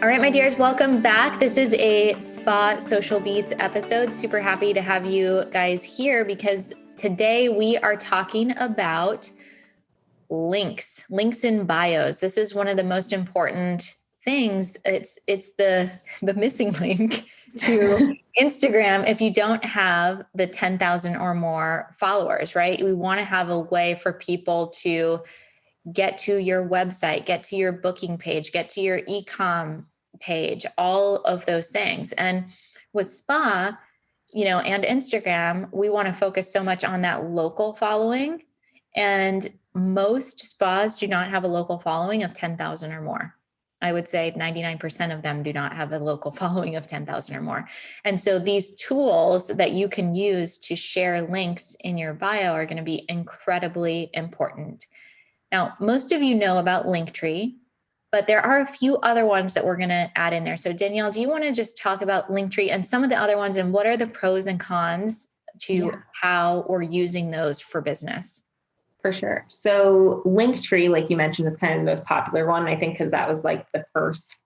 All right, my dears, welcome back. This is a Spa Social Beats episode. Super happy to have you guys here because today we are talking about links in bios. This is one of the most important things. It's the missing link to Instagram if you don't have the 10,000 or more followers, right? We want to have a way for people to get to your website, get to your booking page, get to your e-com page, all of those things. And with spa, and Instagram, we want to focus so much on that local following. And most spas do not have a local following of 10,000 or more. I would say 99% of them do not have a local following of 10,000 or more. And so these tools that you can use to share links in your bio are going to be incredibly important. Now, most of you know about Linktree, but there are a few other ones that we're going to add in there. So Danielle, do you want to just talk about Linktree and some of the other ones and what are the pros and cons to how we're using those for business? For sure. So Linktree, like you mentioned, is kind of the most popular one, I think, because that was like the first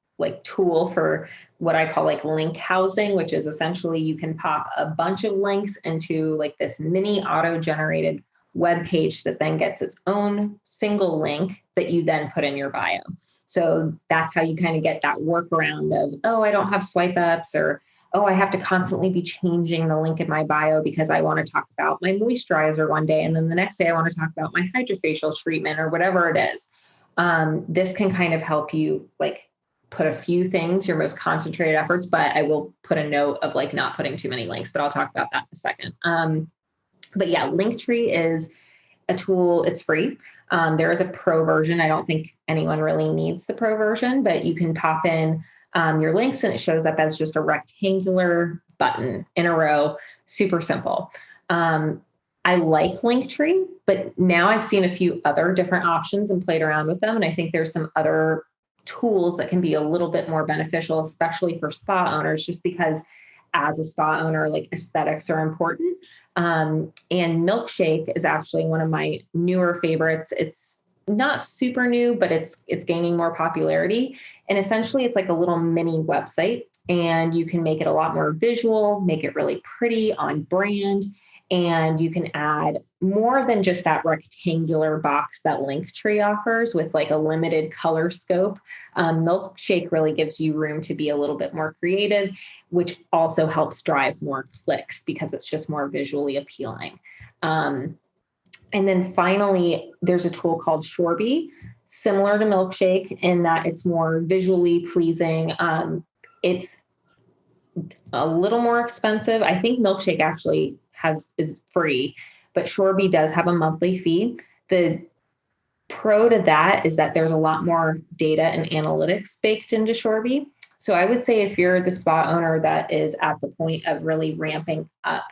tool for what I call link housing, which is essentially you can pop a bunch of links into this mini auto-generated web page that then gets its own single link that you then put in your bio. So that's how you kind of get that workaround of, oh, I don't have swipe ups, or, oh, I have to constantly be changing the link in my bio because I want to talk about my moisturizer one day. And then the next day I want to talk about my hydrofacial treatment or whatever it is. This can kind of help you put a few things, your most concentrated efforts, but I will put a note of not putting too many links, but I'll talk about that in a second. But yeah, Linktree is a tool. It's free. There is a pro version. I don't think anyone really needs the pro version, but you can pop in your links and it shows up as just a rectangular button in a row. Super simple. I like Linktree, but now I've seen a few other different options and played around with them. And I think there's some other tools that can be a little bit more beneficial, especially for spa owners, just because as a spa owner, aesthetics are important. And Milkshake is actually one of my newer favorites. It's not super new, but it's gaining more popularity. And essentially it's like a little mini website, and you can make it a lot more visual, make it really pretty, on brand. And you can add more than just that rectangular box that Linktree offers with a limited color scope. Milkshake really gives you room to be a little bit more creative, which also helps drive more clicks because it's just more visually appealing. And then finally, there's a tool called Shorby, similar to Milkshake in that it's more visually pleasing. It's a little more expensive. I think Milkshake actually is free, but Shorby does have a monthly fee. The pro to that is that there's a lot more data and analytics baked into Shorby. So I would say if you're the spa owner that is at the point of really ramping up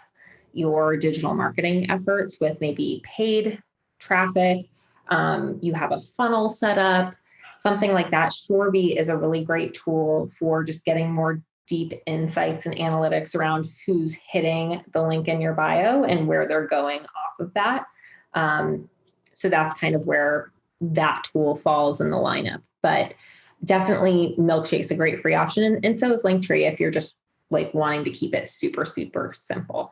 your digital marketing efforts with maybe paid traffic, you have a funnel set up, something like that, Shorby is a really great tool for just getting more deep insights and analytics around who's hitting the link in your bio and where they're going off of that. So that's kind of where that tool falls in the lineup. But definitely Milkshake's a great free option. And so is Linktree if you're just wanting to keep it super, super simple.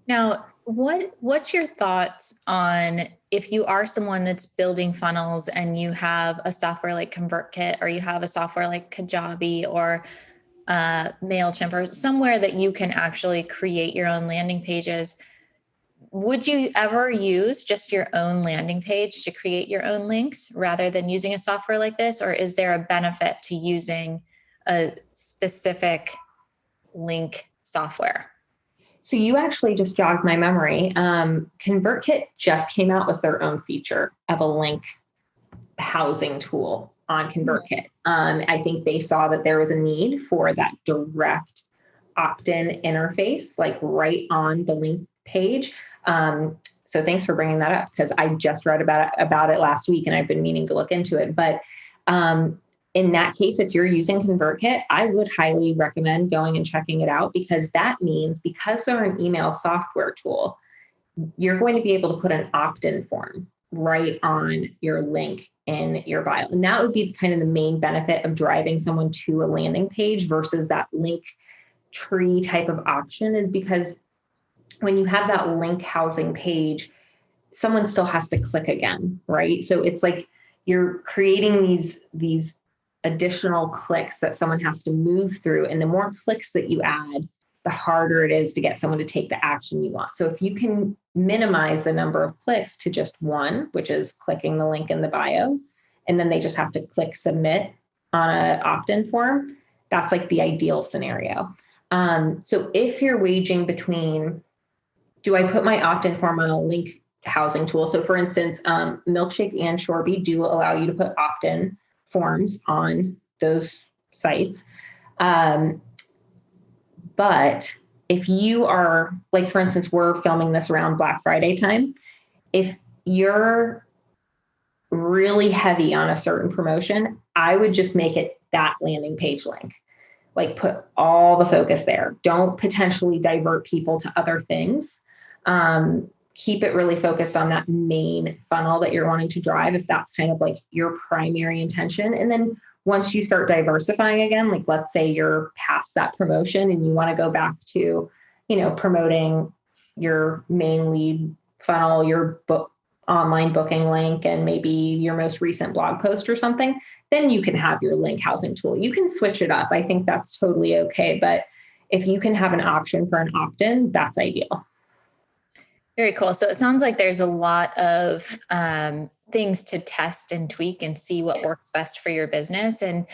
Now, what's your thoughts on if you are someone that's building funnels and you have a software like ConvertKit, or you have a software like Kajabi or MailChimp, or somewhere that you can actually create your own landing pages? Would you ever use just your own landing page to create your own links rather than using a software like this? Or is there a benefit to using a specific link software? So you actually just jogged my memory. ConvertKit just came out with their own feature of a link housing tool on ConvertKit. I think they saw that there was a need for that direct opt-in interface, right on the link page. So thanks for bringing that up, because I just read about it last week and I've been meaning to look into it. But in that case, if you're using ConvertKit, I would highly recommend going and checking it out, because that means because they're an email software tool, you're going to be able to put an opt-in form right on your link in your bio. And that would be kind of the main benefit of driving someone to a landing page versus that link tree type of option, is because when you have that link housing page, someone still has to click again, right? So it's like you're creating these additional clicks that someone has to move through. And the more clicks that you add, the harder it is to get someone to take the action you want. So if you can minimize the number of clicks to just one, which is clicking the link in the bio, and then they just have to click submit on an opt-in form, that's like the ideal scenario. So if you're waging between, do I put my opt-in form on a link housing tool? So for instance, Milkshake and Shorby do allow you to put opt-in forms on those sites. But if you are, like, for instance, we're filming this around Black Friday time. If you're really heavy on a certain promotion, I would just make it that landing page link. Like, put all the focus there. Don't potentially divert people to other things. Keep it really focused on that main funnel that you're wanting to drive, if that's kind of like your primary intention. And then once you start diversifying again, like let's say you're past that promotion and you want to go back to, promoting your main lead funnel, your online booking link, and maybe your most recent blog post or something, then you can have your link housing tool. You can switch it up. I think that's totally okay. But if you can have an option for an opt-in, that's ideal. Very cool. So it sounds like there's a lot of things to test and tweak and see what works best for your business. And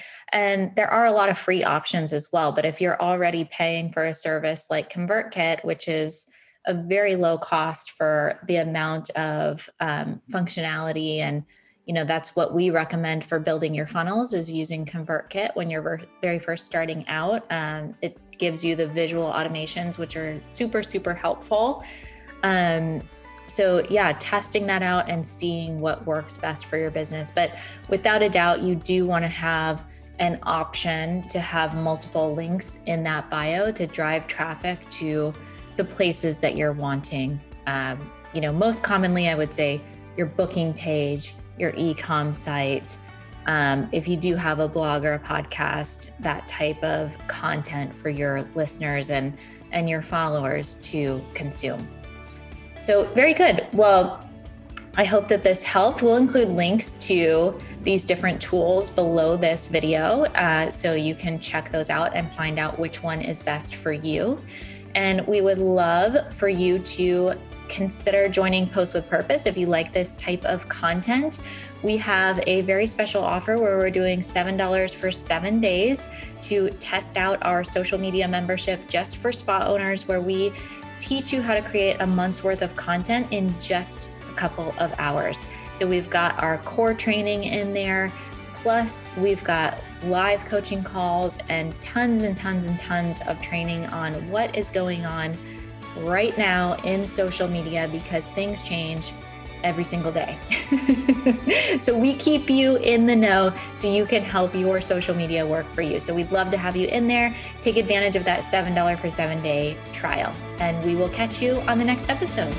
there are a lot of free options as well. But if you're already paying for a service like ConvertKit, which is a very low cost for the amount of functionality, and that's what we recommend for building your funnels, is using ConvertKit when you're very first starting out. It gives you the visual automations, which are super, super helpful. So yeah, testing that out and seeing what works best for your business. But without a doubt, you do want to have an option to have multiple links in that bio to drive traffic to the places that you're wanting. Most commonly, I would say your booking page, your e-com site. If you do have a blog or a podcast, that type of content for your listeners and your followers to consume. So very good. Well, I hope that this helped. We'll include links to these different tools below this video, so you can check those out and find out which one is best for you. And we would love for you to consider joining Post with Purpose if you like this type of content. We have a very special offer where we're doing $7 for 7 days to test out our social media membership just for spa owners, where we teach you how to create a month's worth of content in just a couple of hours. So we've got our core training in there, plus we've got live coaching calls and tons and tons and tons of training on what is going on right now in social media, because things change every single day. So we keep you in the know so you can help your social media work for you. So we'd love to have you in there. Take advantage of that $7 for 7 day trial, and we will catch you on the next episode.